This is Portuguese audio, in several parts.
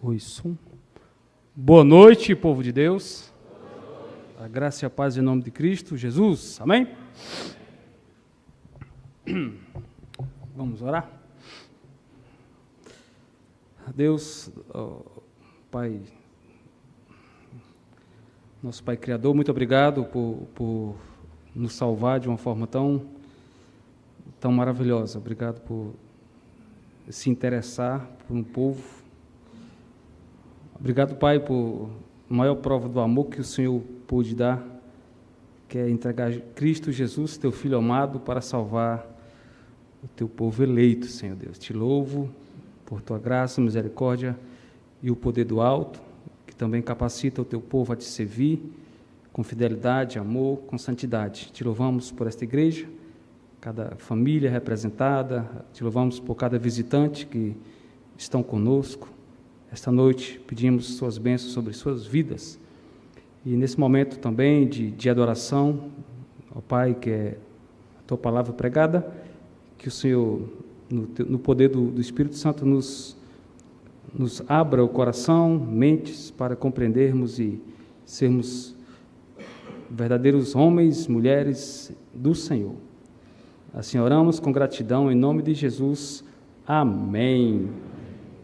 Oi, som. Boa noite, povo de Deus. A graça e a paz em nome de Cristo Jesus. Amém? Vamos orar? Deus, Pai, nosso Pai Criador, muito obrigado por nos salvar de uma forma tão maravilhosa. Obrigado por se interessar por um povo. Obrigado, Pai, por a maior prova do amor que o Senhor pôde dar, que é entregar Cristo Jesus, Teu Filho amado, para salvar o Teu povo eleito, Senhor Deus. Te louvo por Tua graça, misericórdia e o poder do alto, que também capacita o Teu povo a Te servir com fidelidade, amor, com santidade. Te louvamos por esta igreja, cada família representada, Te louvamos por cada visitante que estão conosco. Esta noite pedimos Suas bênçãos sobre suas vidas e nesse momento também de adoração ao Pai, que é a Tua palavra pregada, que o Senhor, no poder do Espírito Santo, nos abra o coração, mentes, para compreendermos e sermos verdadeiros homens, mulheres do Senhor. Assim oramos com gratidão em nome de Jesus. Amém.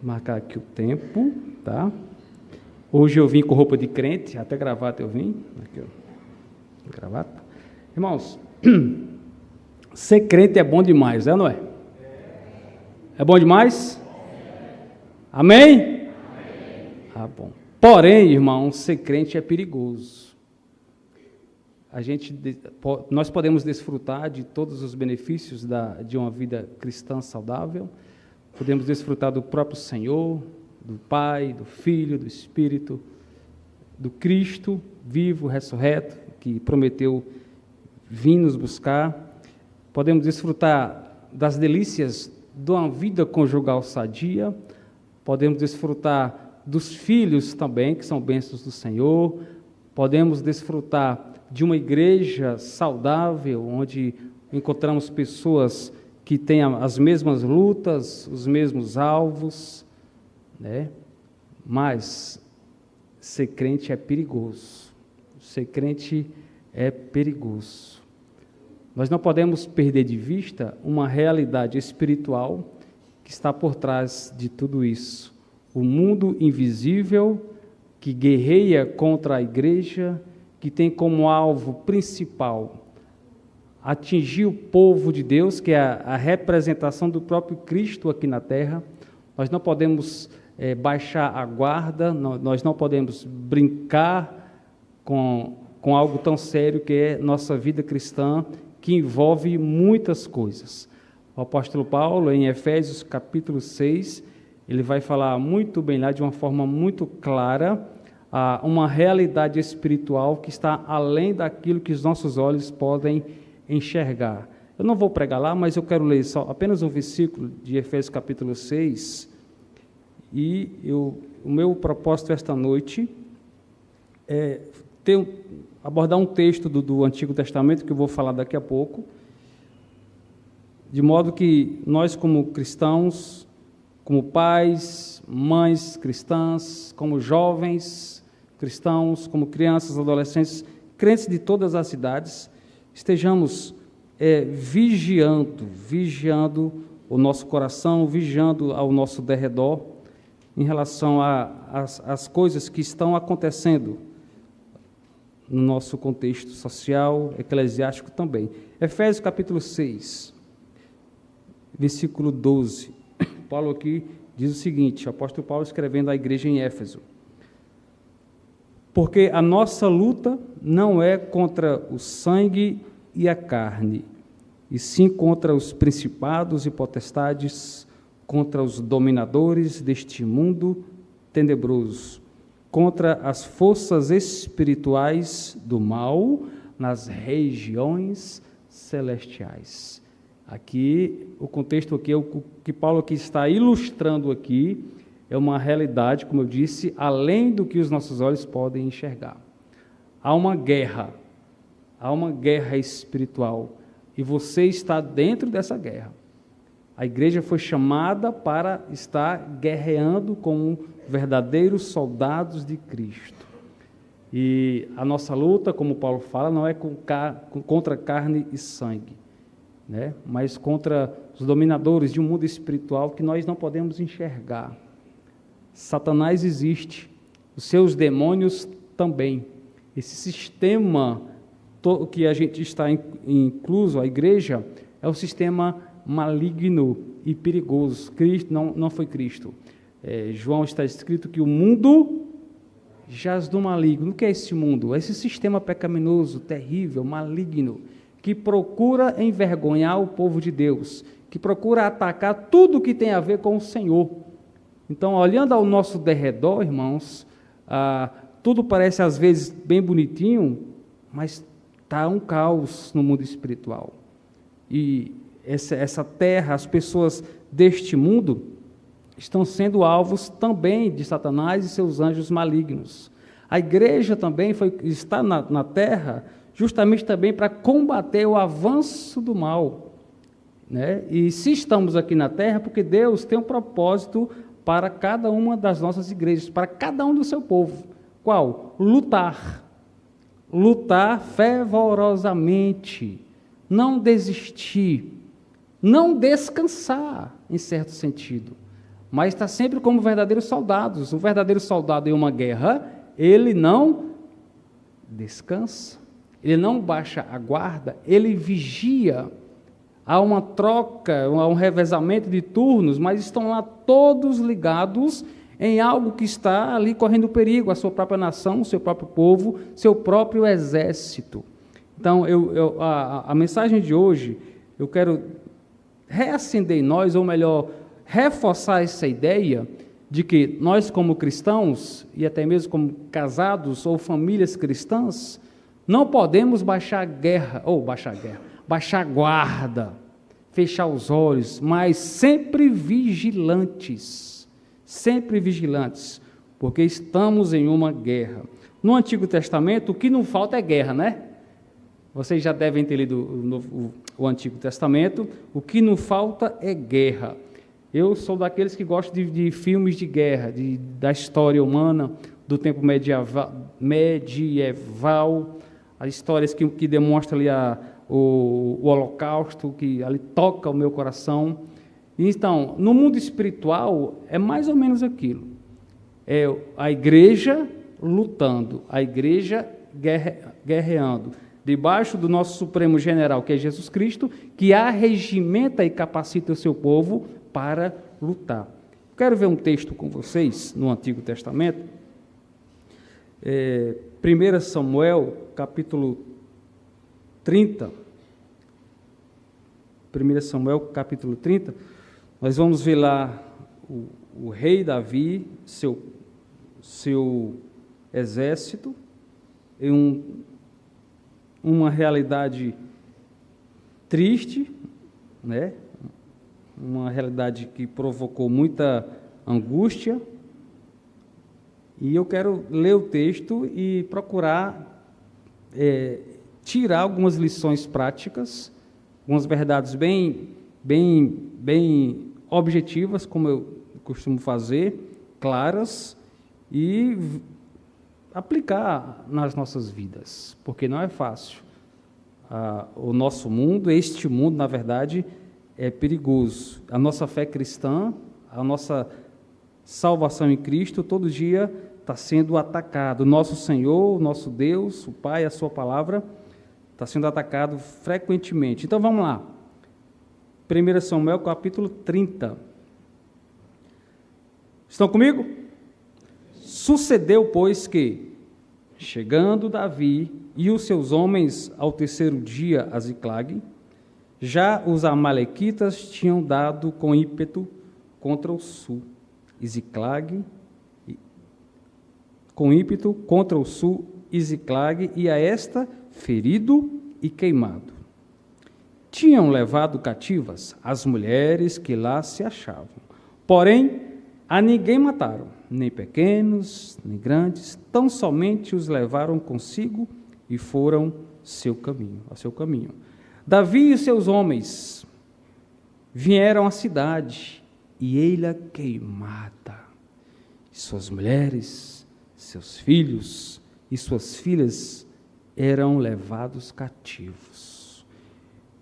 Marcar aqui o tempo, tá? Hoje eu vim com roupa de crente, até gravata eu vim. Aqui, ó. Gravata. Irmãos, ser crente é bom demais, não é? É bom demais? Amém? Ah, bom. Porém, irmão, ser crente é perigoso. Nós podemos desfrutar de todos os benefícios de uma vida cristã saudável. Podemos desfrutar do próprio Senhor, do Pai, do Filho, do Espírito, do Cristo vivo, ressurreto, que prometeu vir nos buscar. Podemos desfrutar das delícias de uma vida conjugal sadia. Podemos desfrutar dos filhos também, que são bênçãos do Senhor. Podemos desfrutar de uma igreja saudável, onde encontramos pessoas que têm as mesmas lutas, os mesmos alvos, né? Mas ser crente é perigoso. Ser crente é perigoso. Nós não podemos perder de vista uma realidade espiritual que está por trás de tudo isso. O mundo invisível que guerreia contra a igreja, que tem como alvo principal atingir o povo de Deus, que é a representação do próprio Cristo aqui na terra. Nós não podemos baixar a guarda, nós não podemos brincar com algo tão sério que é nossa vida cristã, que envolve muitas coisas. O apóstolo Paulo, em Efésios capítulo 6, ele vai falar muito bem lá, de uma forma muito clara, uma realidade espiritual que está além daquilo que os nossos olhos podem enxergar. Eu não vou pregar lá, mas eu quero ler só apenas um versículo de Efésios capítulo 6, e o meu propósito esta noite é abordar um texto do Antigo Testamento, que eu vou falar daqui a pouco, de modo que nós, como cristãos, como pais, mães cristãs, como jovens cristãos, como crianças, adolescentes, crentes de todas as idades, estejamos vigiando o nosso coração, vigiando ao nosso derredor, em relação às coisas que estão acontecendo no nosso contexto social, eclesiástico também. Efésios capítulo 6, versículo 12. Paulo aqui diz o seguinte, o apóstolo Paulo escrevendo à igreja em Éfeso: porque a nossa luta não é contra o sangue e a carne, e sim contra os principados e potestades, contra os dominadores deste mundo tenebroso, contra as forças espirituais do mal nas regiões celestiais. Aqui, o contexto aqui, o que Paulo aqui está ilustrando aqui, é uma realidade, como eu disse, além do que os nossos olhos podem enxergar. Há uma guerra espiritual, e você está dentro dessa guerra. A igreja foi chamada para estar guerreando como verdadeiros soldados de Cristo. E a nossa luta, como Paulo fala, não é contra carne e sangue, né? Mas contra os dominadores de um mundo espiritual que nós não podemos enxergar. Satanás existe, os seus demônios também. Esse sistema que a gente está incluso, a igreja, é um sistema maligno e perigoso. Cristo não foi Cristo. João está escrito que o mundo jaz do maligno. O que é esse mundo? É esse sistema pecaminoso, terrível, maligno, que procura envergonhar o povo de Deus, que procura atacar tudo que tem a ver com o Senhor. Então, olhando ao nosso derredor, irmãos, tudo parece às vezes bem bonitinho, mas está um caos no mundo espiritual. E essa terra, as pessoas deste mundo, estão sendo alvos também de Satanás e seus anjos malignos. A igreja também está na terra justamente também para combater o avanço do mal, né? E se estamos aqui na terra, porque Deus tem um propósito para cada uma das nossas igrejas, para cada um do seu povo. Qual? Lutar. Lutar fervorosamente, não desistir, não descansar, em certo sentido, mas está sempre como verdadeiros soldados. O verdadeiro soldado em uma guerra, ele não descansa, ele não baixa a guarda, ele vigia. Há uma troca, há um revezamento de turnos, mas estão lá todos ligados em algo que está ali correndo perigo, a sua própria nação, o seu próprio povo, seu próprio exército. Então, a mensagem de hoje, eu quero reacender em nós, ou melhor, reforçar essa ideia de que nós, como cristãos, e até mesmo como casados ou famílias cristãs, não podemos baixar guarda, fechar os olhos, mas sempre vigilantes, porque estamos em uma guerra. No Antigo Testamento, o que não falta é guerra, né? Vocês já devem ter lido o Antigo Testamento, o que não falta é guerra. Eu sou daqueles que gostam de filmes de guerra, da história humana, do tempo medieval, as histórias que demonstram ali o Holocausto, que ali toca o meu coração. Então, no mundo espiritual, é mais ou menos aquilo. É a igreja lutando, a igreja guerreando, debaixo do nosso Supremo General, que é Jesus Cristo, que arregimenta e capacita o seu povo para lutar. Quero ver um texto com vocês, no Antigo Testamento, 1 Samuel, capítulo 30. 1 Samuel, capítulo 30, nós vamos ver lá o rei Davi, seu exército, em uma realidade triste, né? Uma realidade que provocou muita angústia. E eu quero ler o texto e procurar tirar algumas lições práticas, algumas verdades bem objetivas, como eu costumo fazer, claras, e aplicar nas nossas vidas, porque não é fácil. O nosso mundo, este mundo, na verdade, é perigoso. A nossa fé cristã, a nossa salvação em Cristo, todo dia está sendo atacado. O nosso Senhor, o nosso Deus, o Pai, a sua palavra, está sendo atacado frequentemente. Então vamos lá. 1 Samuel, capítulo 30. Estão comigo? Sucedeu, pois, que, chegando Davi e os seus homens ao terceiro dia a Ziclague, já os amalequitas tinham dado com ímpeto contra o sul. E Ziclague, com ímpeto contra o sul, e Ziclague, e a esta ferido e queimado. Tinham levado cativas as mulheres que lá se achavam. Porém, a ninguém mataram, nem pequenos, nem grandes, tão somente os levaram consigo e foram ao seu caminho. Davi e seus homens vieram à cidade, e ei-la queimada, e suas mulheres, seus filhos e suas filhas eram levados cativos.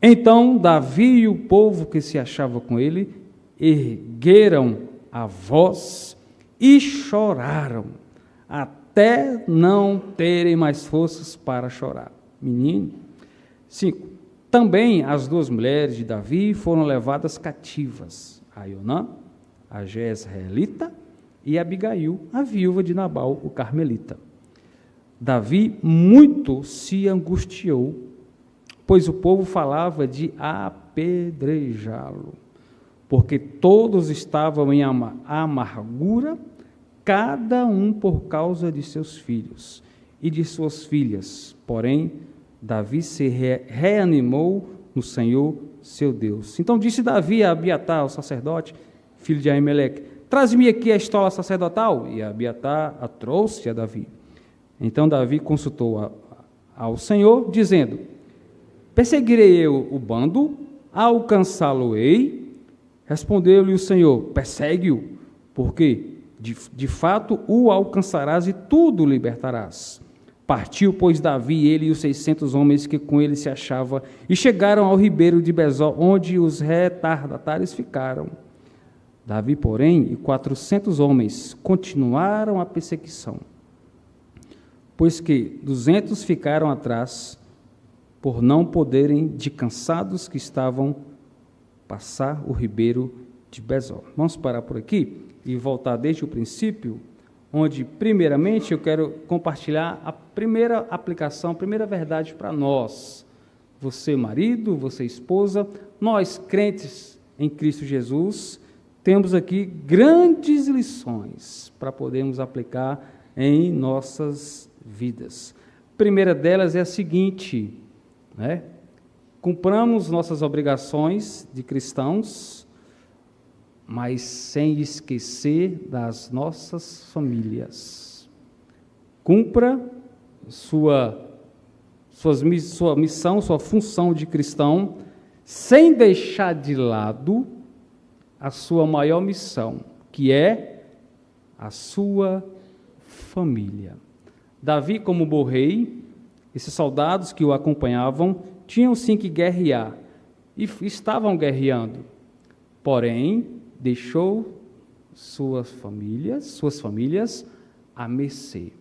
Então Davi e o povo que se achava com ele ergueram a voz e choraram, até não terem mais forças para chorar. Menino. 5. Também as 2 mulheres de Davi foram levadas cativas, a Ionã, a Jezreelita, e Abigail, a viúva de Nabal, o carmelita. Davi muito se angustiou, pois o povo falava de apedrejá-lo, porque todos estavam em amargura, cada um por causa de seus filhos e de suas filhas. Porém, Davi se reanimou no Senhor, seu Deus. Então disse Davi a Abiatar, o sacerdote, filho de Aimeleque: traze-me aqui a estola sacerdotal. E Abiatar a trouxe a Davi. Então Davi consultou ao Senhor, dizendo: perseguirei eu o bando, alcançá-lo-ei? Respondeu-lhe o Senhor: persegue-o, porque de fato o alcançarás e tudo libertarás. Partiu, pois, Davi, ele e os 600 homens que com ele se achavam, e chegaram ao ribeiro de Besor, onde os retardatários ficaram. Davi, porém, e 400 homens continuaram a perseguição, pois que 200 ficaram atrás, por não poderem, de cansados que estavam, passar o ribeiro de Besor. Vamos parar por aqui e voltar desde o princípio, onde, primeiramente, eu quero compartilhar a primeira aplicação, a primeira verdade para nós. Você, marido, você, esposa, nós, crentes em Cristo Jesus, temos aqui grandes lições para podermos aplicar em nossas vidas. A primeira delas é a seguinte, né? Cumpramos nossas obrigações de cristãos, mas sem esquecer das nossas famílias. Cumpra sua missão, sua função de cristão, sem deixar de lado a sua maior missão, que é a sua família. Davi, como bom rei, esses soldados que o acompanhavam tinham sim que guerrear, e estavam guerreando, porém, deixou suas famílias à mercê.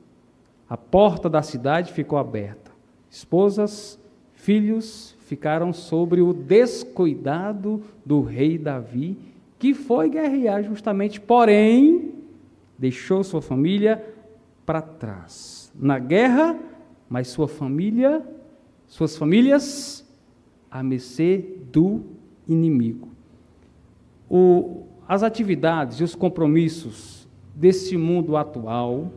A porta da cidade ficou aberta. Esposas, filhos ficaram sobre o descuidado do rei Davi, que foi guerrear justamente, porém, deixou sua família para trás. Na guerra, mas suas famílias à mercê do inimigo. As atividades e os compromissos desse mundo atual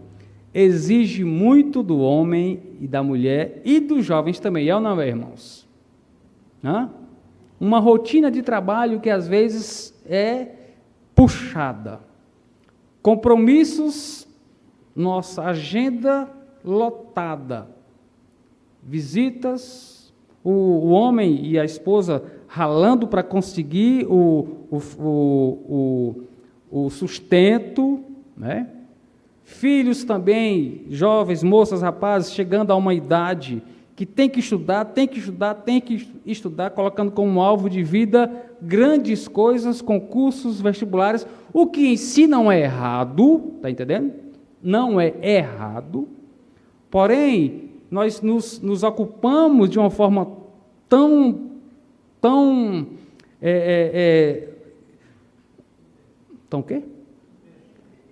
exigem muito do homem e da mulher e dos jovens também, é ou não é, irmãos? Uma rotina de trabalho que às vezes é puxada. Compromissos, nossa agenda lotada. Visitas, o homem e a esposa ralando para conseguir o sustento, né? Filhos também, jovens, moças, rapazes, chegando a uma idade que tem que estudar, colocando como alvo de vida grandes coisas, concursos, vestibulares, o que em si não é errado, está entendendo? Não é errado, porém, nós nos ocupamos de uma forma tão o quê?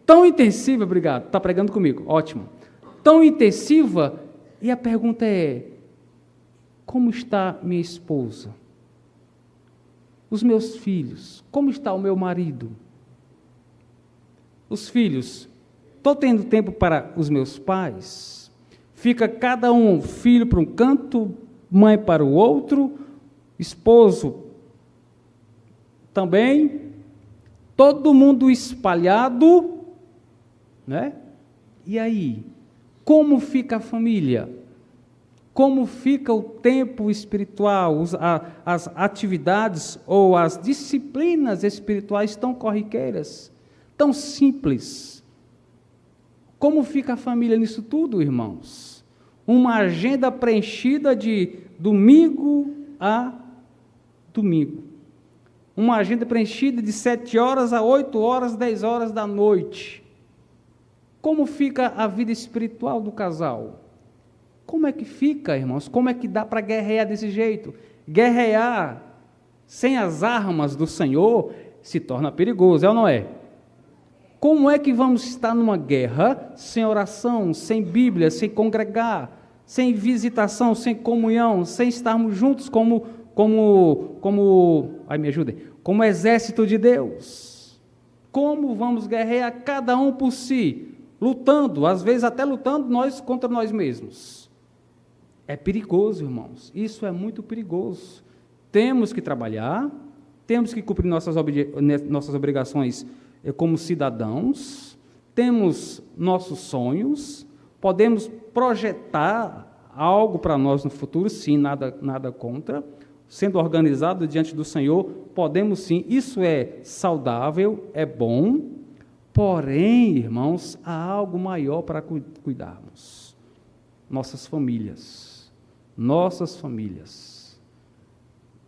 Tão intensiva, obrigado, está pregando comigo, ótimo. Tão intensiva, e a pergunta é: como está minha esposa? Os meus filhos? Como está o meu marido? Os filhos, estou tendo tempo para os meus pais? Fica cada um, filho para um canto, mãe para o outro, esposo também, todo mundo espalhado, né? E aí, como fica a família? Como fica o tempo espiritual, as atividades ou as disciplinas espirituais tão corriqueiras, tão simples. Como fica a família nisso tudo, irmãos? Uma agenda preenchida de domingo a domingo. Uma agenda preenchida de 7 horas a 8 horas, 10 horas da noite. Como fica a vida espiritual do casal? Como é que fica, irmãos? Como é que dá para guerrear desse jeito? Guerrear sem as armas do Senhor se torna perigoso, é ou não é? Como é que vamos estar numa guerra sem oração, sem Bíblia, sem congregar, sem visitação, sem comunhão, sem estarmos juntos como ai, me ajudem, como exército de Deus? Como vamos guerrear cada um por si, lutando, às vezes até lutando nós contra nós mesmos? É perigoso, irmãos, isso é muito perigoso. Temos que trabalhar, temos que cumprir nossas obrigações como cidadãos, temos nossos sonhos, podemos projetar algo para nós no futuro, sim, nada contra, sendo organizado diante do Senhor, podemos sim, isso é saudável, é bom, porém, irmãos, há algo maior para cuidarmos, nossas famílias.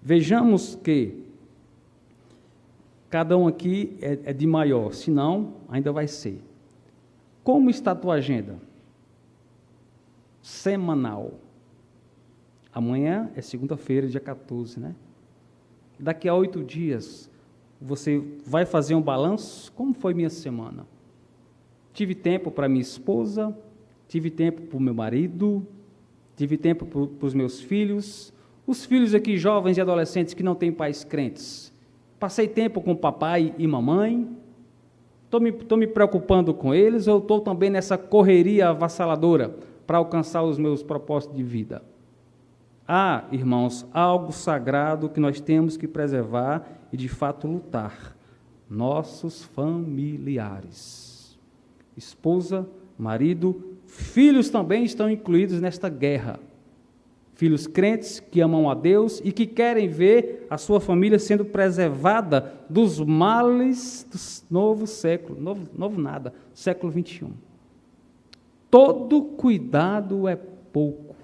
Vejamos que cada um aqui é de maior, senão ainda vai ser. Como está a tua agenda? Semanal. Amanhã é segunda-feira, dia 14, né? Daqui a 8 dias, você vai fazer um balanço? Como foi minha semana? Tive tempo para minha esposa, tive tempo para o meu marido, tive tempo para os meus filhos, os filhos aqui jovens e adolescentes que não têm pais crentes. Passei tempo com papai e mamãe, estou me preocupando com eles ou estou também nessa correria avassaladora para alcançar os meus propósitos de vida? Há, irmãos, algo sagrado que nós temos que preservar e de fato lutar. Nossos familiares. Esposa, marido, filhos também estão incluídos nesta guerra. Filhos crentes que amam a Deus e que querem ver a sua família sendo preservada dos males do novo século, novo nada, século 21. Todo cuidado é pouco,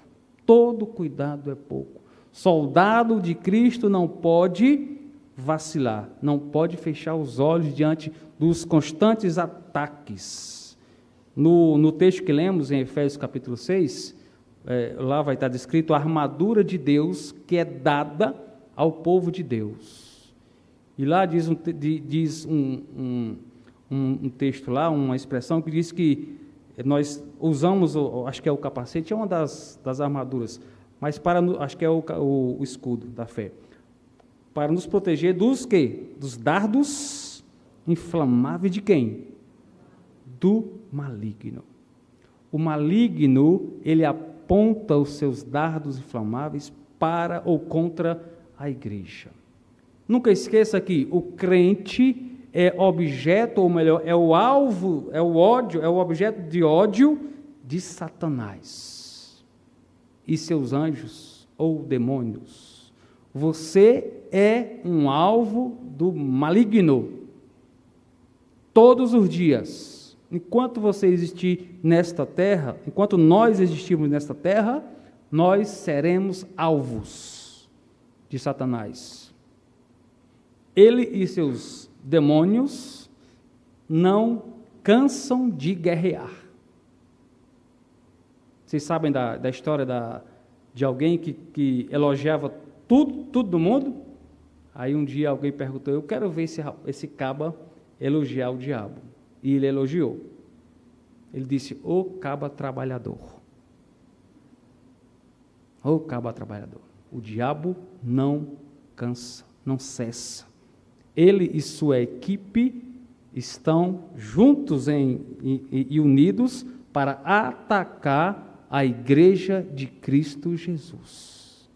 todo cuidado é pouco. Soldado de Cristo não pode vacilar, não pode fechar os olhos diante dos constantes ataques. No texto que lemos em Efésios capítulo 6, lá vai estar descrito a armadura de Deus que é dada ao povo de Deus. E lá diz um texto lá, uma expressão que diz que nós usamos, acho que é o capacete, é uma das armaduras, mas acho que é o escudo da fé, para nos proteger dos quê? Dos dardos inflamáveis de quem? Do maligno. O maligno, ele aponta os seus dardos inflamáveis para ou contra a igreja. Nunca esqueça que o crente é objeto, ou melhor, é o alvo, é o ódio, é o objeto de ódio de Satanás e seus anjos ou demônios. Você é um alvo do maligno todos os dias. Enquanto você existir nesta terra, enquanto nós existirmos nesta terra, nós seremos alvos de Satanás. Ele e seus demônios não cansam de guerrear. Vocês sabem da história de alguém que elogiava tudo do mundo? Aí um dia alguém perguntou, eu quero ver esse caba elogiar o diabo. E ele elogiou. Ele disse, ô caba trabalhador. Ô caba trabalhador. O diabo não cansa, não cessa. Ele e sua equipe estão juntos e unidos para atacar a igreja de Cristo Jesus.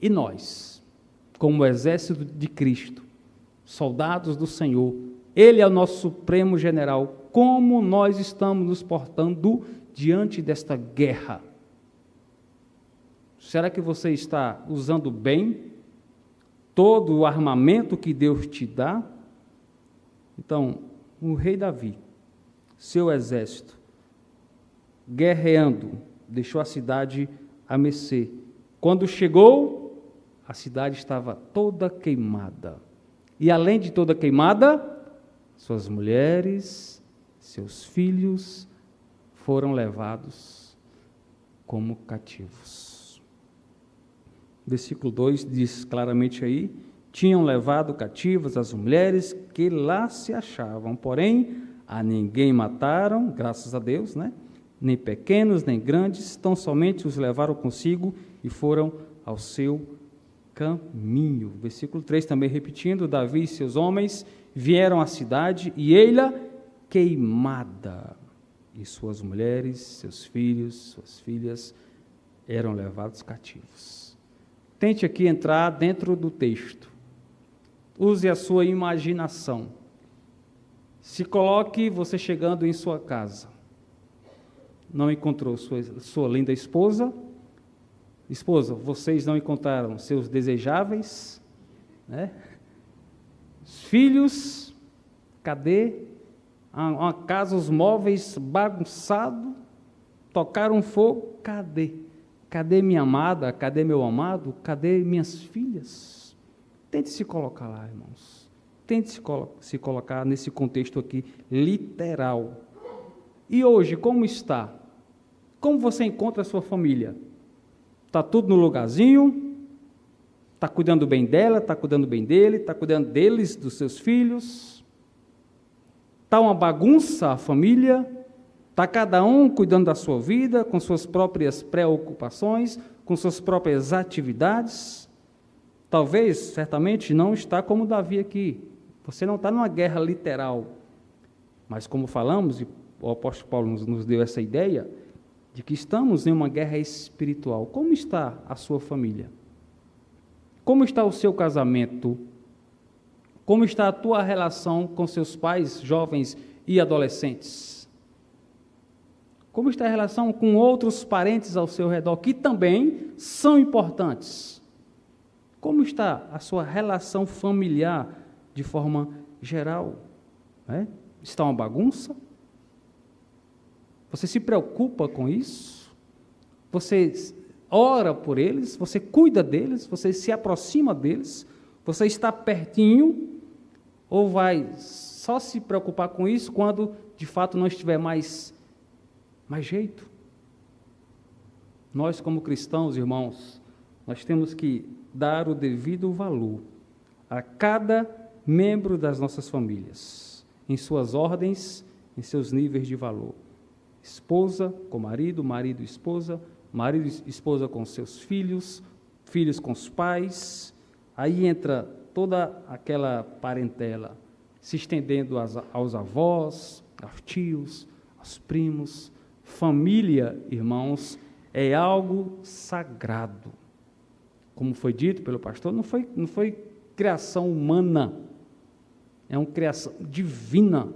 E nós, como exército de Cristo, soldados do Senhor, Ele é o nosso supremo general, como nós estamos nos portando diante desta guerra? Será que você está usando bem todo o armamento que Deus te dá? Então, o rei Davi, seu exército, guerreando, deixou a cidade a mercê. Quando chegou, a cidade estava toda queimada. E além de toda queimada, suas mulheres, seus filhos foram levados como cativos. Versículo 2 diz claramente aí: tinham levado cativas as mulheres que lá se achavam, porém a ninguém mataram, graças a Deus, né? Nem pequenos, nem grandes, tão somente os levaram consigo e foram ao seu caminho. Versículo 3 também repetindo: Davi e seus homens vieram à cidade e ei-la queimada, e suas mulheres, seus filhos, suas filhas eram levados cativos. Tente aqui entrar dentro do texto. Use a sua imaginação. Se coloque você chegando em sua casa. Não encontrou sua linda esposa. Esposa, vocês não encontraram seus desejáveis, né? Os filhos, cadê? Uma casa, os móveis bagunçados, tocaram fogo, cadê? Cadê minha amada? Cadê meu amado? Cadê minhas filhas? Tente se colocar lá, irmãos. Tente se colocar nesse contexto aqui, literal. E hoje, como está? Como você encontra a sua família? Está tudo no lugarzinho? Está cuidando bem dela? Está cuidando bem dele? Está cuidando deles, dos seus filhos? Está uma bagunça a família? Está cada um cuidando da sua vida, com suas próprias preocupações, com suas próprias atividades? Talvez, certamente, não está como Davi aqui. Você não está numa guerra literal. Mas como falamos, e o apóstolo Paulo nos deu essa ideia, de que estamos em uma guerra espiritual. Como está a sua família? Como está o seu casamento? Como está a tua relação com seus pais, jovens e adolescentes? Como está a relação com outros parentes ao seu redor, que também são importantes? Como está a sua relação familiar de forma geral? Está uma bagunça? Você se preocupa com isso? Você ora por eles? Você cuida deles? Você se aproxima deles? Você está pertinho? Ou vai só se preocupar com isso quando, de fato, não estiver mais jeito? Nós, como cristãos, irmãos, nós temos que dar o devido valor a cada membro das nossas famílias, em suas ordens, em seus níveis de valor. Esposa com marido, marido e esposa com seus filhos, filhos com os pais. Aí entra toda aquela parentela, se estendendo aos avós, aos tios, aos primos. Família, irmãos, é algo sagrado. Como foi dito pelo pastor, não foi criação humana, é uma criação divina.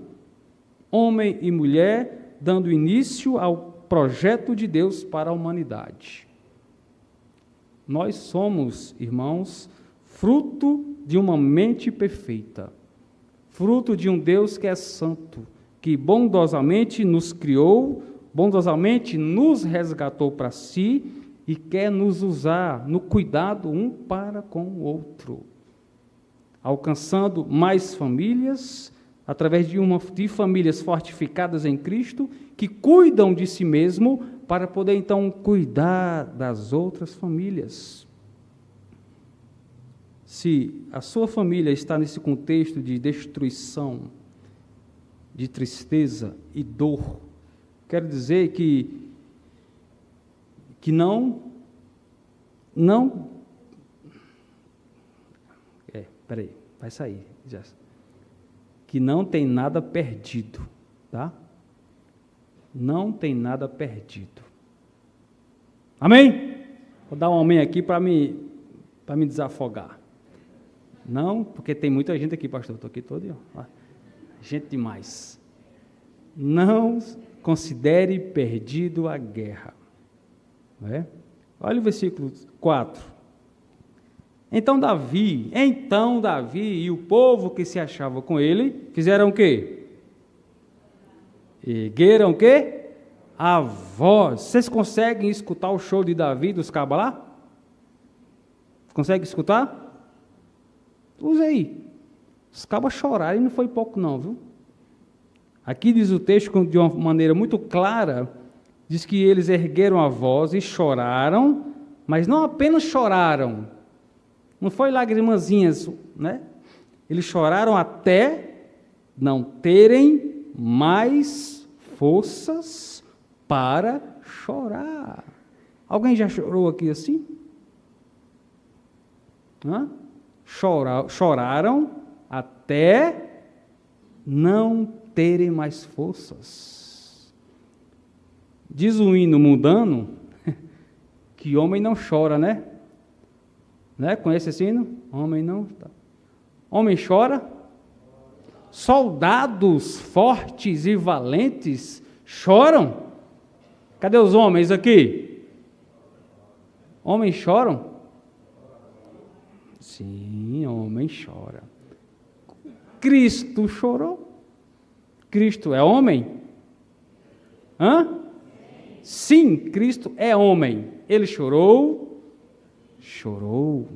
Homem e mulher dando início ao projeto de Deus para a humanidade. Nós somos, irmãos, fruto de uma mente perfeita, fruto de um Deus que é santo, que bondosamente nos criou, bondosamente nos resgatou para si e quer nos usar no cuidado um para com o outro, alcançando mais famílias, através de famílias fortificadas em Cristo, que cuidam de si mesmo, para poder então cuidar das outras famílias. Se a sua família está nesse contexto de destruição, de tristeza e dor, quero dizer que peraí, vai sair, já. Que não tem nada perdido, tá? Não tem nada perdido. Amém? Vou dar um amém aqui para me desafogar. Não, porque tem muita gente aqui, pastor, estou aqui todo, ó. Gente demais. Não considere perdido a guerra. Não é? Olha o versículo 4. Então Davi e o povo que se achava com ele, fizeram o quê? Ergueram o quê? A voz. Vocês conseguem escutar o show de Davi dos cabas lá? Consegue escutar? Usa aí. Os cabas choraram e não foi pouco não, viu? Aqui diz o texto de uma maneira muito clara, diz que eles ergueram a voz e choraram, mas não apenas choraram, não foi lagrimazinhas, né? Eles choraram até não terem mais forças para chorar. Alguém já chorou aqui assim? Choraram até não terem mais forças. Diz o hino mundano que homem não chora, né? Conhece esse hino? Homem não. Homem chora? Soldados fortes e valentes choram? Cadê os homens aqui? Homens choram? Sim, homem chora. Cristo chorou? Cristo é homem? Sim, Cristo é homem. Ele chorou? Chorou.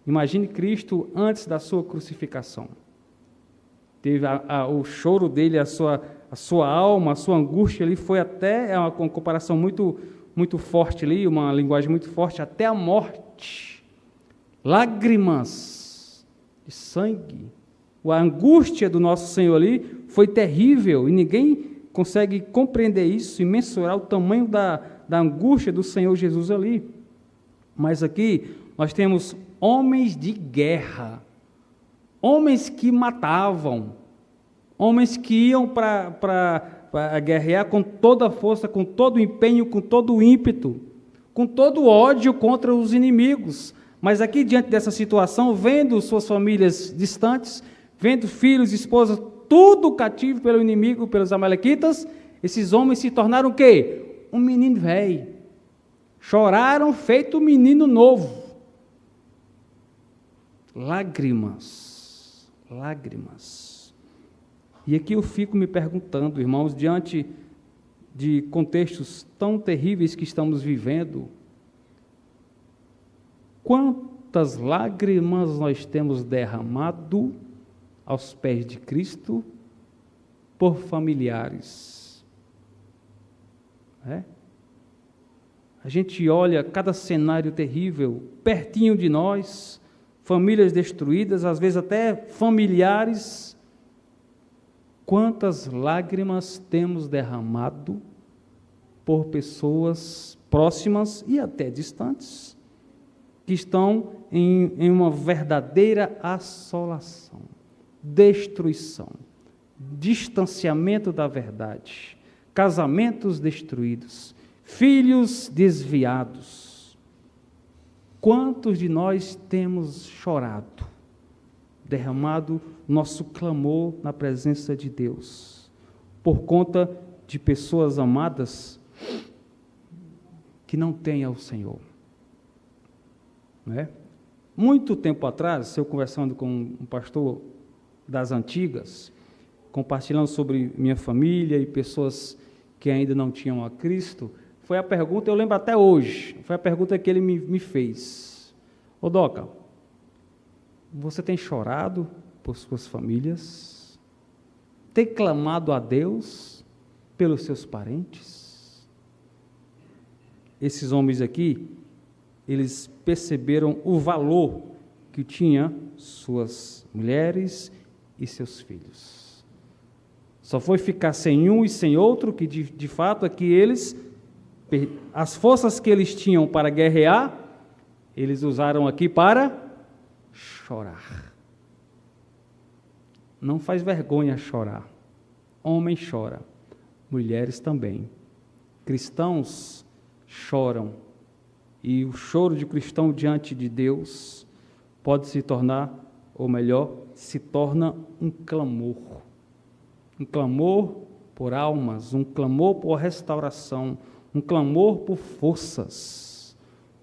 Imagine Cristo antes da sua crucificação. Teve o choro dele, a sua alma, a sua angústia ali foi até, uma comparação muito forte ali, uma linguagem muito forte, até a morte. Lágrimas de sangue. A angústia do nosso Senhor ali foi terrível e ninguém consegue compreender isso e mensurar o tamanho da angústia do Senhor Jesus ali. Mas aqui nós temos homens de guerra, homens que matavam, homens que iam para guerrear com toda a força, com todo o empenho, com todo o ímpeto, com todo o ódio contra os inimigos. Mas aqui, diante dessa situação, vendo suas famílias distantes, vendo filhos, esposas, tudo cativo pelo inimigo, pelos amalequitas, esses homens se tornaram o quê? Um menino velho. Choraram feito um menino novo. Lágrimas. E aqui eu fico me perguntando, irmãos, diante de contextos tão terríveis que estamos vivendo, quantas lágrimas nós temos derramado aos pés de Cristo por familiares. A gente olha cada cenário terrível pertinho de nós, famílias destruídas, às vezes até familiares. Quantas lágrimas temos derramado por pessoas próximas e até distantes, que estão em uma verdadeira assolação, destruição, distanciamento da verdade, casamentos destruídos, filhos desviados. Quantos de nós temos chorado, derramado nosso clamor na presença de Deus, por conta de pessoas amadas que não têm ao Senhor? Muito tempo atrás, eu conversando com um pastor das antigas, compartilhando sobre minha família e pessoas que ainda não tinham a Cristo, foi a pergunta, eu lembro até hoje, foi a pergunta que ele me fez. Ô Doca, você tem chorado por suas famílias? Tem clamado a Deus pelos seus parentes? Esses homens aqui, eles perceberam o valor que tinha suas mulheres e seus filhos. Só foi ficar sem um e sem outro, que de fato é que eles, as forças que eles tinham para guerrear, eles usaram aqui para chorar. Não faz vergonha chorar. Homem chora, mulheres também. Cristãos choram. E o choro de cristão diante de Deus pode se tornar, ou melhor, se torna um clamor. Um clamor por almas, um clamor por restauração, um clamor por forças,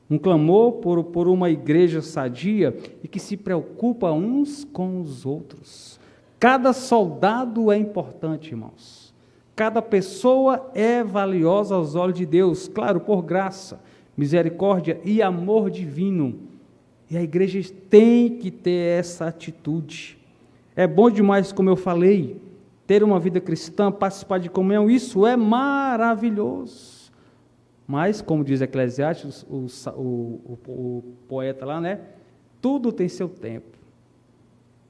um clamor por uma igreja sadia e que se preocupa uns com os outros. Cada soldado é importante, irmãos. Cada pessoa é valiosa aos olhos de Deus, claro, por graça, misericórdia e amor divino. E a igreja tem que ter essa atitude. É bom demais, como eu falei, ter uma vida cristã, participar de comunhão, isso é maravilhoso. Mas, como diz Eclesiastes, o poeta lá, né? Tudo tem seu tempo.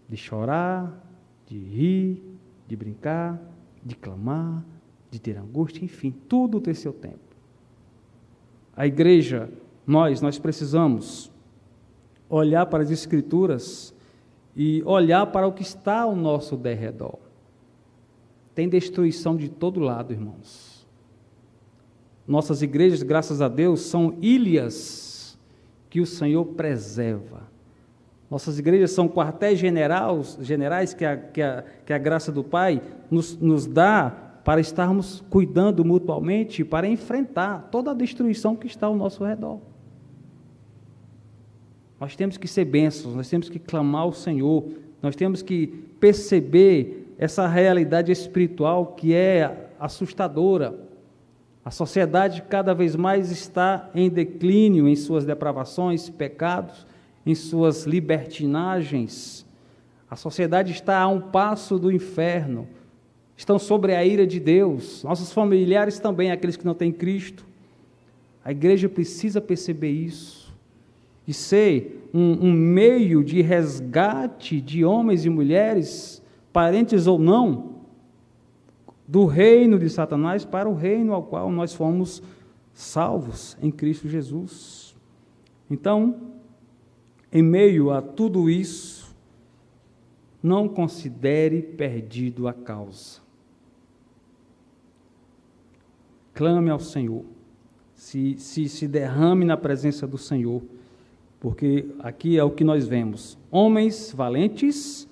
De chorar, de rir, de brincar, de clamar, de ter angústia, enfim, tudo tem seu tempo. A igreja, nós precisamos olhar para as Escrituras e olhar para o que está ao nosso derredor. Tem destruição de todo lado, irmãos. Nossas igrejas, graças a Deus, são ilhas que o Senhor preserva. Nossas igrejas são quartéis generais que a graça do Pai nos dá para estarmos cuidando mutuamente, para enfrentar toda a destruição que está ao nosso redor. Nós temos que ser bênçãos, nós temos que clamar ao Senhor, nós temos que perceber essa realidade espiritual que é assustadora. A sociedade cada vez mais está em declínio em suas depravações, pecados, em suas libertinagens. A sociedade está a um passo do inferno, estão sobre a ira de Deus, nossos familiares também, aqueles que não têm Cristo. A igreja precisa perceber isso e ser um meio de resgate de homens e mulheres, parentes ou não, do reino de Satanás para o reino ao qual nós fomos salvos em Cristo Jesus. Então, em meio a tudo isso, não considere perdido a causa. Clame ao Senhor, se derrame na presença do Senhor, porque aqui é o que nós vemos, homens valentes,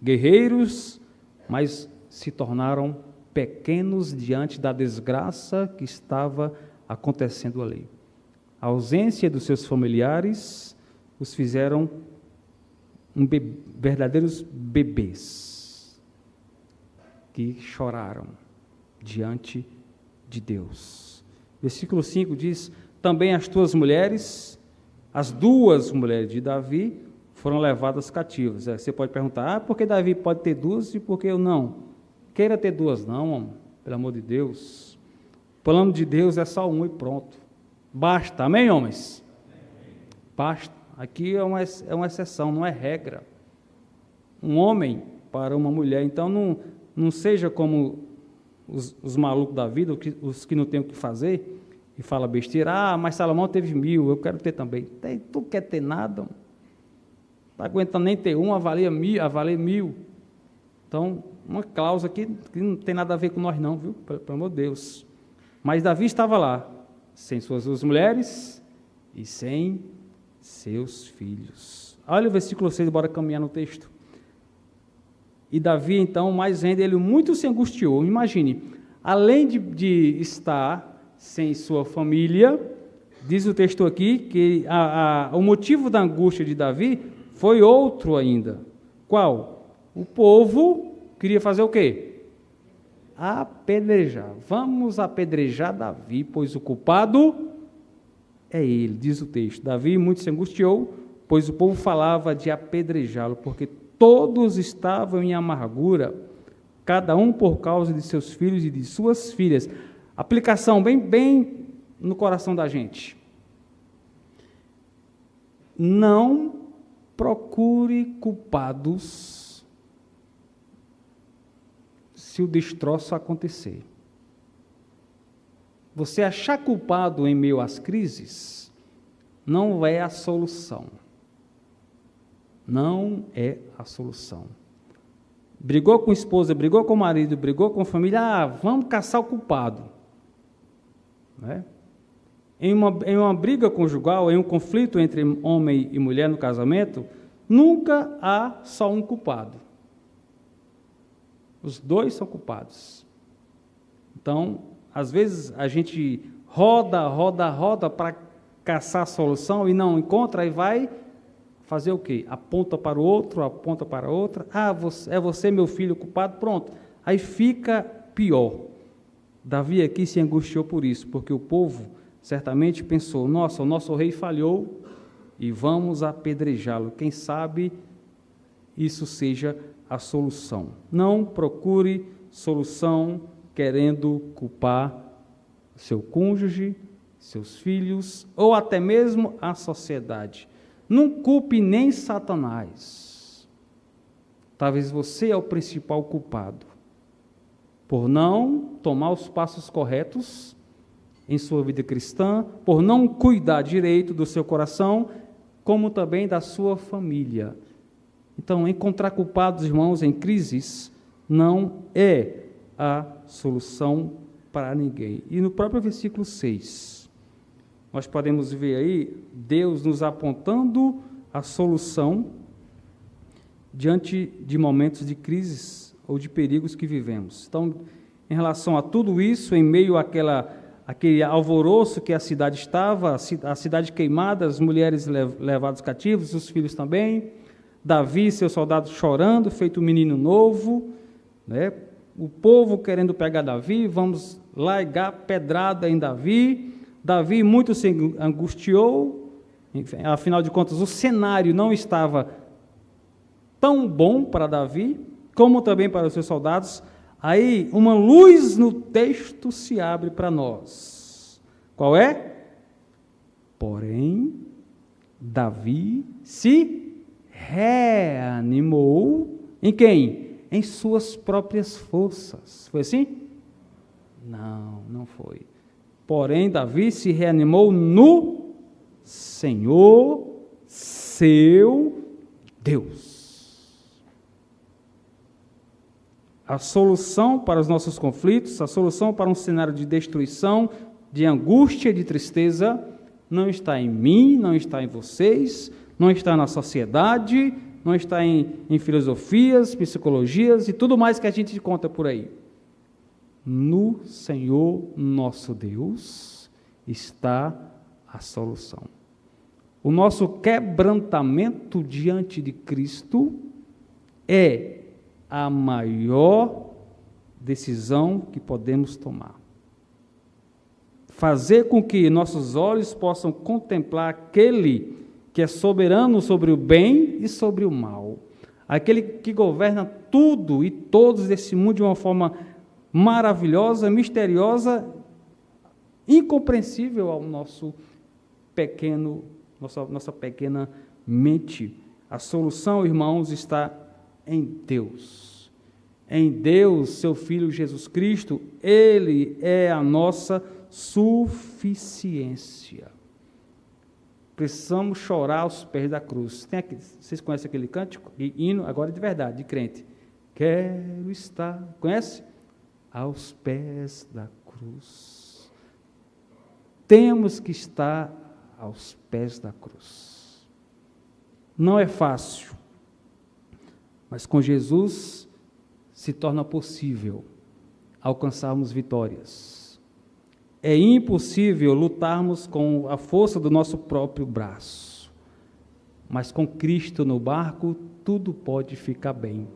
guerreiros, mas se tornaram pequenos diante da desgraça que estava acontecendo ali. A ausência dos seus familiares os fizeram verdadeiros bebês que choraram diante de Deus. Versículo 5 diz: também as tuas mulheres, as duas mulheres de Davi, foram levadas cativas. Você pode perguntar, por que Davi pode ter duas e por que eu não? Queira ter duas não, homem, pelo amor de Deus. O plano de Deus é só um e pronto. Basta, amém, homens? Basta. Aqui é uma exceção, não é regra. Um homem para uma mulher, então não seja como os malucos da vida, os que não têm o que fazer, e fala besteira, mas Salomão teve 1000, eu quero ter também. Tu quer ter nada? Não está aguentando nem ter um, a valer 1000. Então, uma cláusula que não tem nada a ver com nós não, viu? Pelo amor de Deus. Mas Davi estava lá, sem suas duas mulheres e sem seus filhos. Olha o versículo 6, bora caminhar no texto. E Davi, então, mais ainda, ele muito se angustiou. Imagine, além de estar sem sua família, diz o texto aqui que o motivo da angústia de Davi foi outro ainda. Qual? O povo queria fazer o quê? Apedrejar. Vamos apedrejar Davi, pois o culpado é ele, diz o texto. Davi muito se angustiou, pois o povo falava de apedrejá-lo, porque todos estavam em amargura, cada um por causa de seus filhos e de suas filhas. Aplicação bem no coração da gente. Não procure culpados se o destroço acontecer. Você achar culpado em meio às crises não é a solução. Não é a solução. Brigou com a esposa, brigou com o marido, brigou com a família, vamos caçar o culpado. Né? Em uma briga conjugal, em um conflito entre homem e mulher no casamento, nunca há só um culpado. Os dois são culpados. Então, às vezes a gente roda para caçar a solução e não encontra, aí vai fazer o quê? Aponta para o outro, aponta para a outra. É você, meu filho, culpado, pronto. Aí fica pior. Davi aqui se angustiou por isso, porque o povo certamente pensou, nossa, o nosso rei falhou e vamos apedrejá-lo. Quem sabe isso seja a solução. Não procure solução querendo culpar seu cônjuge, seus filhos, ou até mesmo a sociedade. Não culpe nem Satanás. Talvez você é o principal culpado por não tomar os passos corretos em sua vida cristã, por não cuidar direito do seu coração, como também da sua família. Então, encontrar culpados, irmãos, em crises, não é a solução para ninguém. E no próprio versículo 6, nós podemos ver aí Deus nos apontando a solução diante de momentos de crises ou de perigos que vivemos. Então, em relação a tudo isso, em meio àquele alvoroço que a cidade estava, a cidade queimada, as mulheres levadas cativos, os filhos também, Davi e seus soldados chorando, feito um menino novo, né? O povo querendo pegar Davi, vamos largar pedrada em Davi. Davi muito se angustiou, enfim, afinal de contas o cenário não estava tão bom para Davi, como também para os seus soldados. Aí uma luz no texto se abre para nós. Qual é? Porém, Davi se reanimou em quem? Em suas próprias forças. Foi assim? Não, não foi. Porém, Davi se reanimou no Senhor, seu Deus. A solução para os nossos conflitos, a solução para um cenário de destruição, de angústia, de tristeza, não está em mim, não está em vocês, não está na sociedade, não está em filosofias, psicologias e tudo mais que a gente conta por aí. No Senhor nosso Deus está a solução. O nosso quebrantamento diante de Cristo é a maior decisão que podemos tomar. Fazer com que nossos olhos possam contemplar aquele que é soberano sobre o bem e sobre o mal, aquele que governa tudo e todos desse mundo de uma forma maravilhosa, misteriosa, incompreensível ao nossa pequena mente. A solução, irmãos, está em Deus. Em Deus, seu Filho Jesus Cristo, Ele é a nossa suficiência. Precisamos chorar aos pés da cruz. Vocês conhecem aquele cântico? Hino, agora de verdade, de crente. Quero estar, conhece? Aos pés da cruz. Temos que estar aos pés da cruz. Não é fácil, mas com Jesus se torna possível alcançarmos vitórias. É impossível lutarmos com a força do nosso próprio braço, mas com Cristo no barco, tudo pode ficar bem.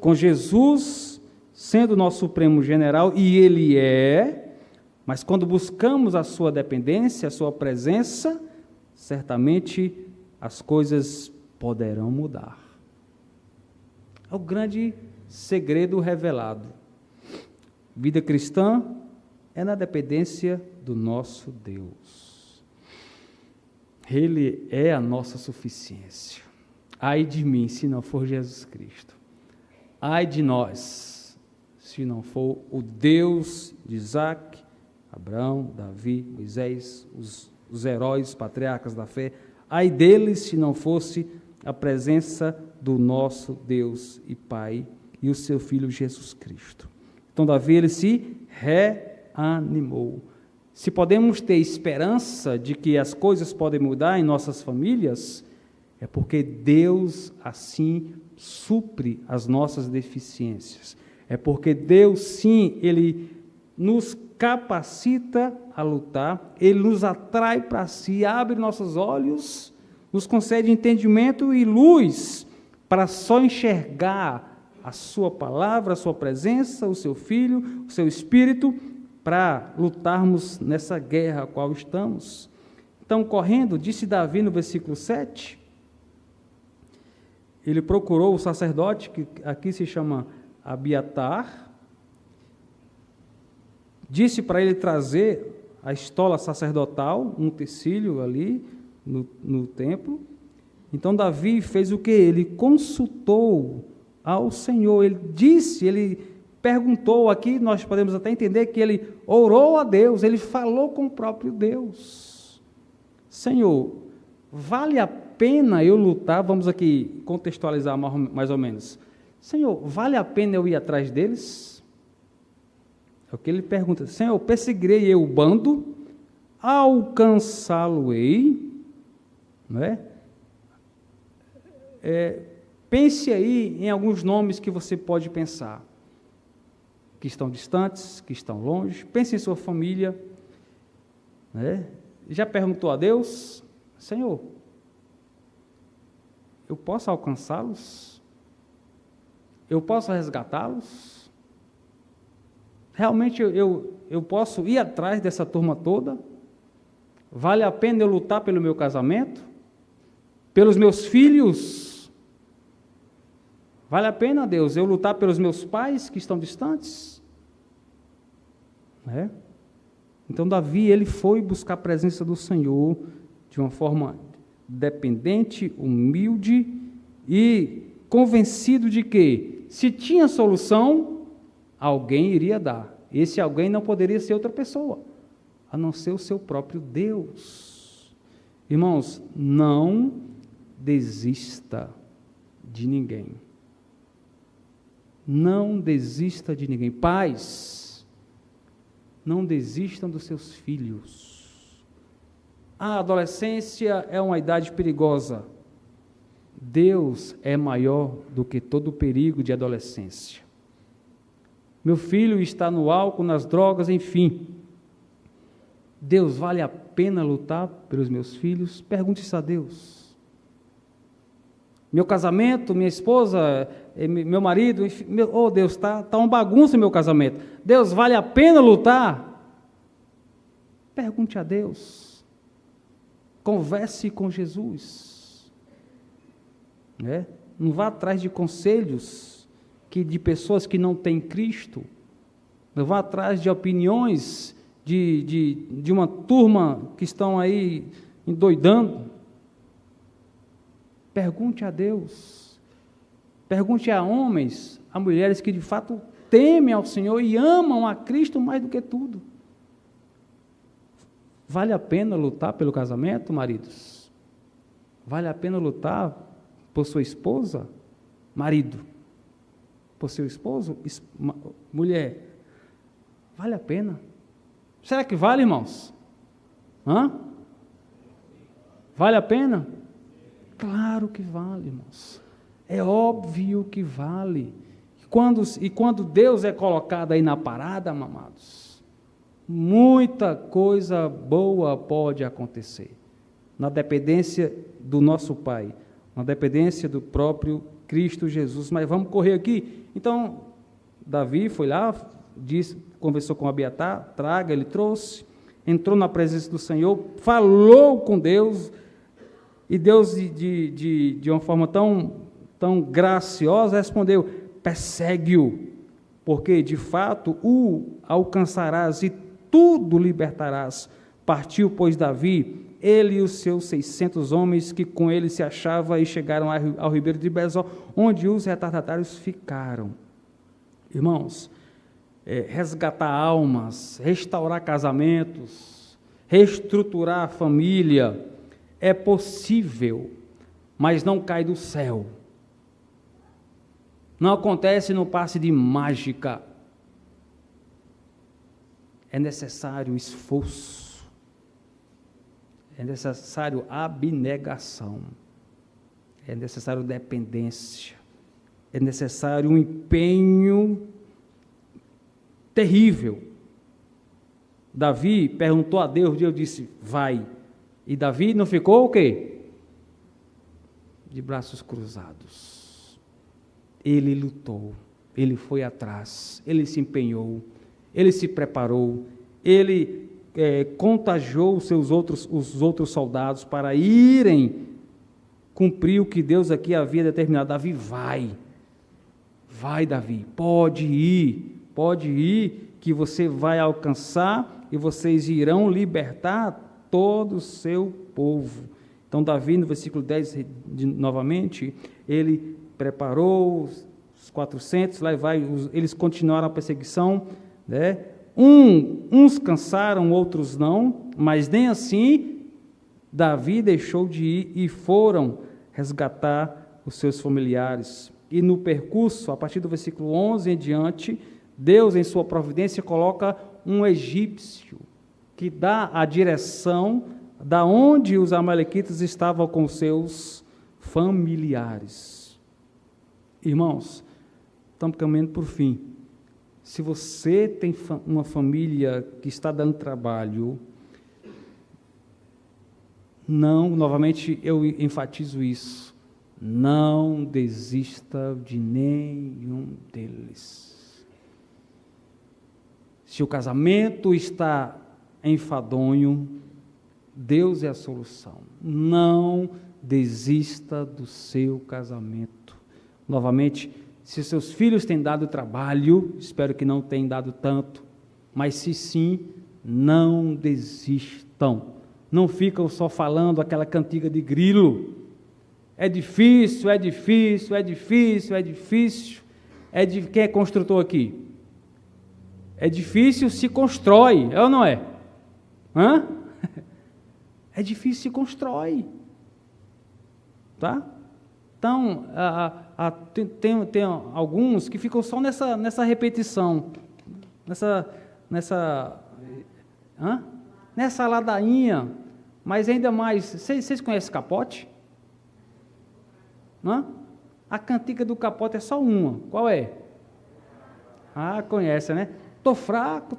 Com Jesus sendo nosso Supremo General, e Ele é, mas quando buscamos a sua dependência, a sua presença, certamente as coisas poderão mudar. É o grande segredo revelado. Vida cristã é na dependência do nosso Deus. Ele é a nossa suficiência. Ai de mim, se não for Jesus Cristo. Ai de nós, se não for o Deus de Isaac, Abraão, Davi, Moisés, os heróis, os patriarcas da fé. Ai deles, se não fosse a presença do nosso Deus e Pai e o seu Filho Jesus Cristo. Então, Davi, ele se reanimou. Se podemos ter esperança de que as coisas podem mudar em nossas famílias, é porque Deus assim supre as nossas deficiências. É porque Deus, sim, Ele nos capacita a lutar, Ele nos atrai para si, abre nossos olhos, nos concede entendimento e luz para só enxergar a sua palavra, a sua presença, o seu Filho, o seu Espírito, para lutarmos nessa guerra a qual estamos. Então, correndo, disse Davi no versículo 7, ele procurou o sacerdote, que aqui se chama Abiatar, disse para ele trazer a estola sacerdotal, um utensílio ali no templo. Então Davi fez o que? Ele consultou ao Senhor, ele perguntou aqui, nós podemos até entender que ele orou a Deus, ele falou com o próprio Deus. Senhor, vale a pena eu lutar? Vamos aqui contextualizar mais ou menos. Senhor, vale a pena eu ir atrás deles? É o que ele pergunta. Senhor, perseguirei eu o bando, alcançá-lo-ei, não é? Pense aí em alguns nomes que você pode pensar, que estão distantes, que estão longe. Pense em sua família, né? Já perguntou a Deus? Senhor, eu posso alcançá-los? Eu posso resgatá-los? Realmente eu posso ir atrás dessa turma toda? Vale a pena eu lutar pelo meu casamento? Pelos meus filhos? Vale a pena, Deus, eu lutar pelos meus pais que estão distantes? Então Davi, ele foi buscar a presença do Senhor de uma forma dependente, humilde e convencido de que, se tinha solução, alguém iria dar. Esse alguém não poderia ser outra pessoa, a não ser o seu próprio Deus. Irmãos, não desista de ninguém. Não desista de ninguém. Pais, não desistam dos seus filhos. A adolescência é uma idade perigosa. Deus é maior do que todo o perigo de adolescência. Meu filho está no álcool, nas drogas, enfim. Deus, vale a pena lutar pelos meus filhos? Pergunte isso a Deus. Meu casamento, minha esposa, meu marido, enfim, oh Deus, está uma bagunça meu casamento. Deus, vale a pena lutar? Pergunte a Deus. Converse com Jesus. Não vá atrás de conselhos de pessoas que não têm Cristo. Não vá atrás de opiniões de uma turma que estão aí endoidando. Pergunte a Deus. Pergunte a homens, a mulheres que de fato temem ao Senhor e amam a Cristo mais do que tudo. Vale a pena lutar pelo casamento, maridos? Vale a pena lutar por sua esposa? Marido. Por seu esposo? Mulher. Vale a pena? Será que vale, irmãos? Vale a pena? Claro que vale, irmãos. É óbvio que vale. E quando Deus é colocado aí na parada, amados, muita coisa boa pode acontecer. Na dependência do nosso Pai, na dependência do próprio Cristo Jesus. Mas vamos correr aqui. Então, Davi foi lá, conversou com Abiatar, ele trouxe, entrou na presença do Senhor, falou com Deus, e Deus, de uma forma tão graciosa, respondeu: persegue-o, porque de fato o alcançarás e tudo libertarás. Partiu, pois, Davi, ele e os seus 600 homens que com ele se achavam, e chegaram ao ribeiro de Besor, onde os retardatários ficaram. Irmãos, resgatar almas, restaurar casamentos, reestruturar a família, é possível, mas não cai do céu. Não acontece no passe de mágica. É necessário esforço, é necessário abnegação, é necessário dependência, é necessário um empenho terrível. Davi perguntou a Deus, Deus disse, vai. E Davi não ficou o quê? De braços cruzados. Ele lutou, ele foi atrás, ele se empenhou, ele se preparou, ele contagiou os outros soldados para irem cumprir o que Deus aqui havia determinado. Davi, vai Davi, pode ir, que você vai alcançar e vocês irão libertar todo o seu povo. Então Davi, no versículo 10, novamente, ele preparou os 400, lá vai, eles continuaram a perseguição, né? Uns cansaram, outros não, mas nem assim Davi deixou de ir e foram resgatar os seus familiares. E no percurso, a partir do versículo 11 em diante, Deus, em sua providência, coloca um egípcio que dá a direção da onde os amalequitas estavam com seus familiares. Irmãos, estamos caminhando por fim. Se você tem uma família que está dando trabalho, novamente eu enfatizo isso, não desista de nenhum deles. Se o casamento está enfadonho, Deus é a solução. Não desista do seu casamento. Novamente, se seus filhos têm dado trabalho, espero que não tenham dado tanto, mas se sim, não desistam. Não ficam só falando aquela cantiga de grilo. É difícil, é difícil, é difícil, é difícil. Quem é construtor aqui? É difícil, se constrói, é ou não é? Hã? É difícil, se constrói. Tá? Então, tem alguns que ficam só nessa repetição, nessa ladainha, mas ainda mais, vocês conhecem capote? A cantiga do capote é só uma, qual é? Conhece, né? Tô fraco,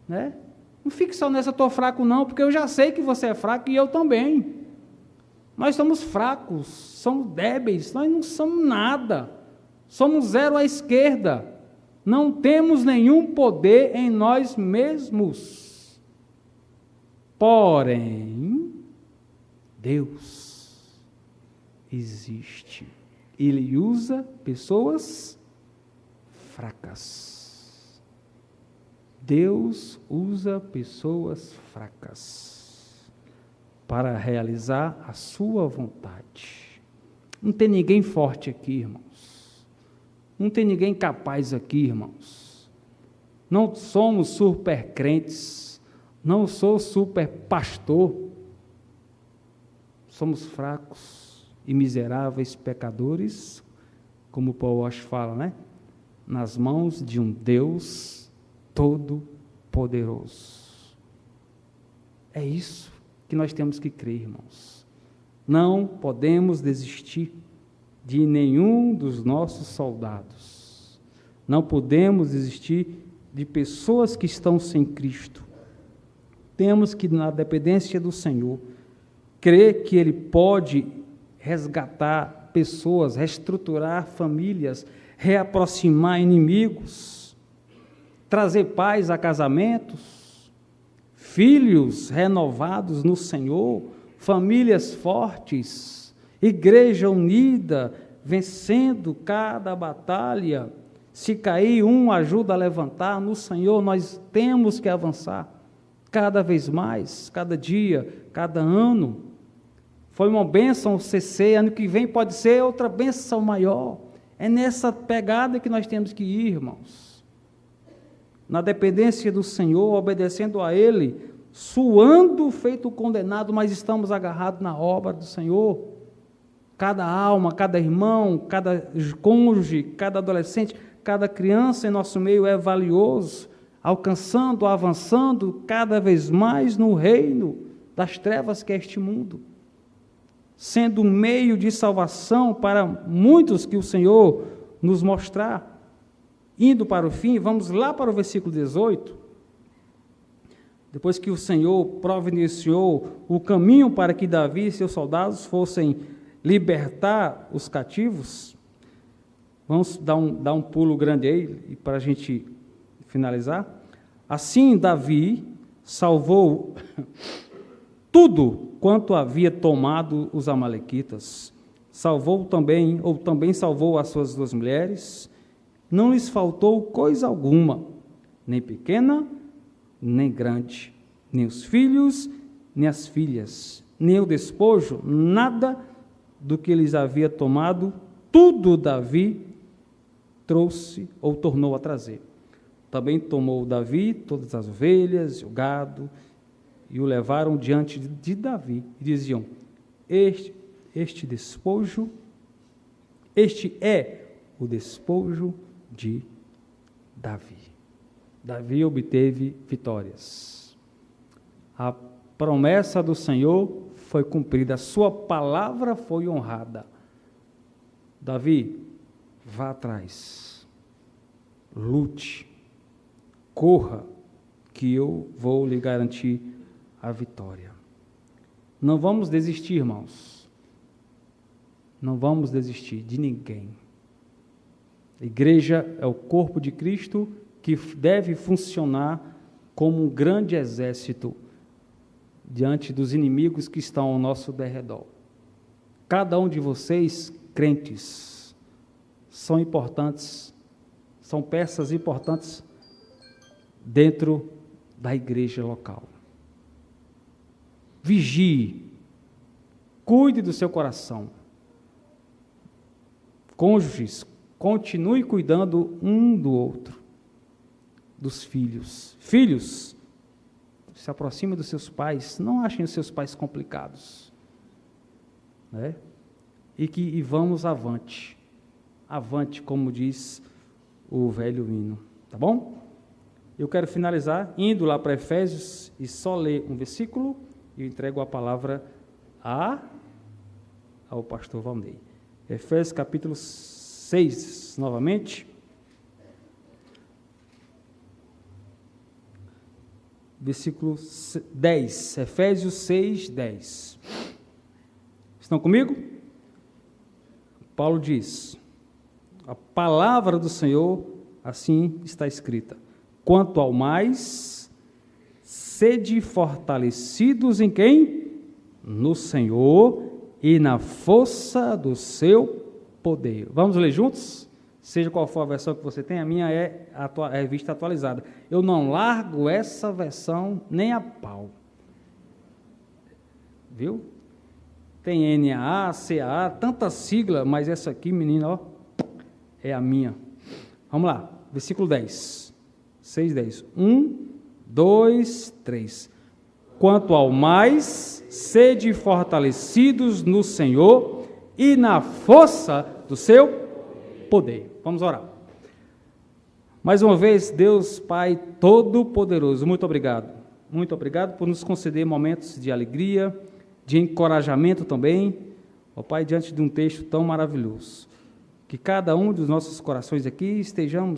né? Não fique só nessa tô fraco não, porque eu já sei que você é fraco e eu também. Nós somos fracos, somos débeis, nós não somos nada, somos zero à esquerda, não temos nenhum poder em nós mesmos. Porém, Deus existe, Ele usa pessoas fracas. Deus usa pessoas fracas para realizar a sua vontade. Não tem ninguém forte aqui, irmãos. Não tem ninguém capaz aqui, irmãos. Não somos super crentes. Não sou super pastor. Somos fracos e miseráveis pecadores, como Paul Walsh fala, né? Nas mãos de um Deus Todo-Poderoso. É isso que nós temos que crer, irmãos. Não podemos desistir de nenhum dos nossos soldados. Não podemos desistir de pessoas que estão sem Cristo. Temos que, na dependência do Senhor, crer que Ele pode resgatar pessoas, reestruturar famílias, reaproximar inimigos, trazer paz a casamentos, filhos renovados no Senhor, famílias fortes, igreja unida, vencendo cada batalha. Se cair um, ajuda a levantar. No Senhor nós temos que avançar cada vez mais, cada dia, cada ano. Foi uma bênção o CC, ano que vem pode ser outra bênção maior. É nessa pegada que nós temos que ir, irmãos. Na dependência do Senhor, obedecendo a Ele, suando feito condenado, mas estamos agarrados na obra do Senhor. Cada alma, cada irmão, cada cônjuge, cada adolescente, cada criança em nosso meio é valioso, alcançando, avançando cada vez mais no reino das trevas que é este mundo, sendo um meio de salvação para muitos que o Senhor nos mostrar. indo para o fim, vamos lá para o versículo 18. Depois que o Senhor providenciou o caminho para que Davi e seus soldados fossem libertar os cativos, vamos dar um pulo grande aí, para a gente finalizar. Assim, Davi salvou tudo quanto havia tomado os amalequitas. Também salvou as suas 2 mulheres. Não lhes faltou coisa alguma, nem pequena, nem grande, nem os filhos, nem as filhas, nem o despojo, nada do que lhes havia tomado, tudo Davi trouxe ou tornou a trazer. Também tomou Davi todas as ovelhas, o gado, e o levaram diante de Davi, e diziam: este despojo, este é o despojo de Davi. Davi obteve vitórias. A promessa do Senhor foi cumprida, a sua palavra foi honrada. Davi, vá atrás, lute, corra, que eu vou lhe garantir a vitória. Não vamos desistir, irmãos. Não vamos desistir de ninguém. A igreja é o corpo de Cristo que deve funcionar como um grande exército diante dos inimigos que estão ao nosso derredor. Cada um de vocês, crentes, são importantes, são peças importantes dentro da igreja local. Vigie, cuide do seu coração. Cônjuges, continue cuidando um do outro, dos filhos. Filhos, se aproxime dos seus pais, não achem os seus pais complicados, né? E vamos avante, avante, como diz o velho hino, tá bom? Eu quero finalizar indo lá para Efésios e só ler um versículo e entrego a palavra ao pastor Valnei. Efésios capítulo 6, novamente. Versículo 10, Efésios 6, 10. Estão comigo? Paulo diz: a palavra do Senhor assim está escrita: quanto ao mais, sede fortalecidos em quem? No Senhor e na força do seu poder. Vamos ler juntos? Seja qual for a versão que você tem, a minha é a revista atualizada. Eu não largo essa versão nem a pau. Viu? Tem NAA, CAA, tanta sigla, mas essa aqui, menina, ó, é a minha. Vamos lá, versículo 10. 6, 10. 1, 2, 3. Quanto ao mais, sede fortalecidos no Senhor e na força do seu poder. Vamos orar. Mais uma vez, Deus Pai Todo-Poderoso, muito obrigado. Muito obrigado por nos conceder momentos de alegria, de encorajamento também, ó Pai, diante de um texto tão maravilhoso. Que cada um dos nossos corações aqui estejam,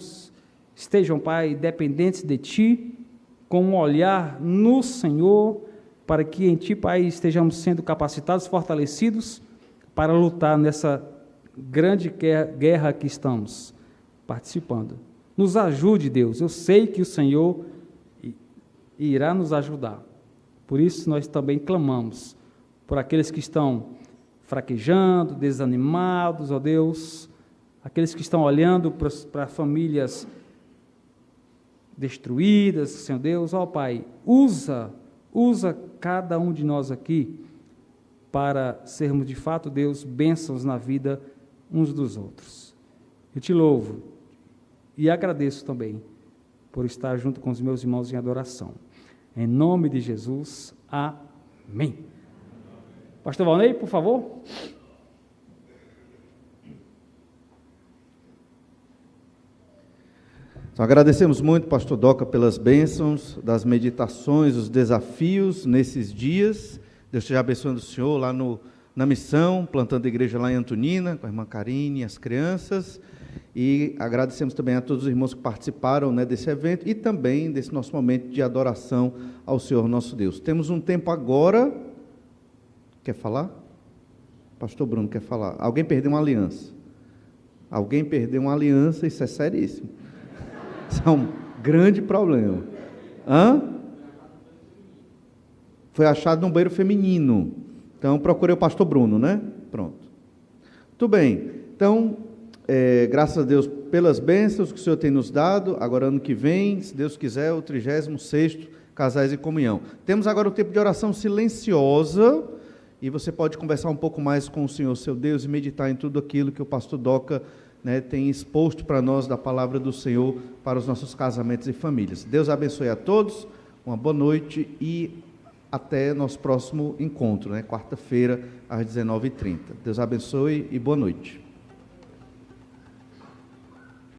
Pai, dependentes de Ti, com um olhar no Senhor, para que em Ti, Pai, estejamos sendo capacitados, fortalecidos, para lutar nessa grande guerra que estamos participando. Nos ajude, Deus. Eu sei que o Senhor irá nos ajudar. Por isso nós também clamamos por aqueles que estão fraquejando, desanimados, ó Deus, aqueles que estão olhando para famílias destruídas, Senhor Deus, ó Pai, usa cada um de nós aqui para sermos de fato, Deus, bênçãos na vida uns dos outros. Eu te louvo e agradeço também por estar junto com os meus irmãos em adoração. Em nome de Jesus, amém. Pastor Valnei, por favor. Então, agradecemos muito, pastor Doca, pelas bênçãos, das meditações, os desafios nesses dias. Deus esteja abençoando o senhor lá na missão, plantando a igreja lá em Antonina, com a irmã Karine e as crianças. E agradecemos também a todos os irmãos que participaram, né, desse evento e também desse nosso momento de adoração ao Senhor nosso Deus. Temos um tempo agora. Quer falar? Pastor Bruno quer falar. Alguém perdeu uma aliança? Alguém perdeu uma aliança, isso é seríssimo. Isso é um grande problema. Hã? Foi achado num banheiro feminino. Então, procurei o pastor Bruno, né? Pronto. Tudo bem. Então, graças a Deus pelas bênçãos que o Senhor tem nos dado. Agora, ano que vem, se Deus quiser, o 36º Casais em Comunhão. Temos agora o tempo de oração silenciosa. E você pode conversar um pouco mais com o Senhor, seu Deus, e meditar em tudo aquilo que o pastor Doca, né, tem exposto para nós da palavra do Senhor para os nossos casamentos e famílias. Deus abençoe a todos, uma boa noite e até nosso próximo encontro, né, quarta-feira, às 19h30. Deus abençoe e boa noite.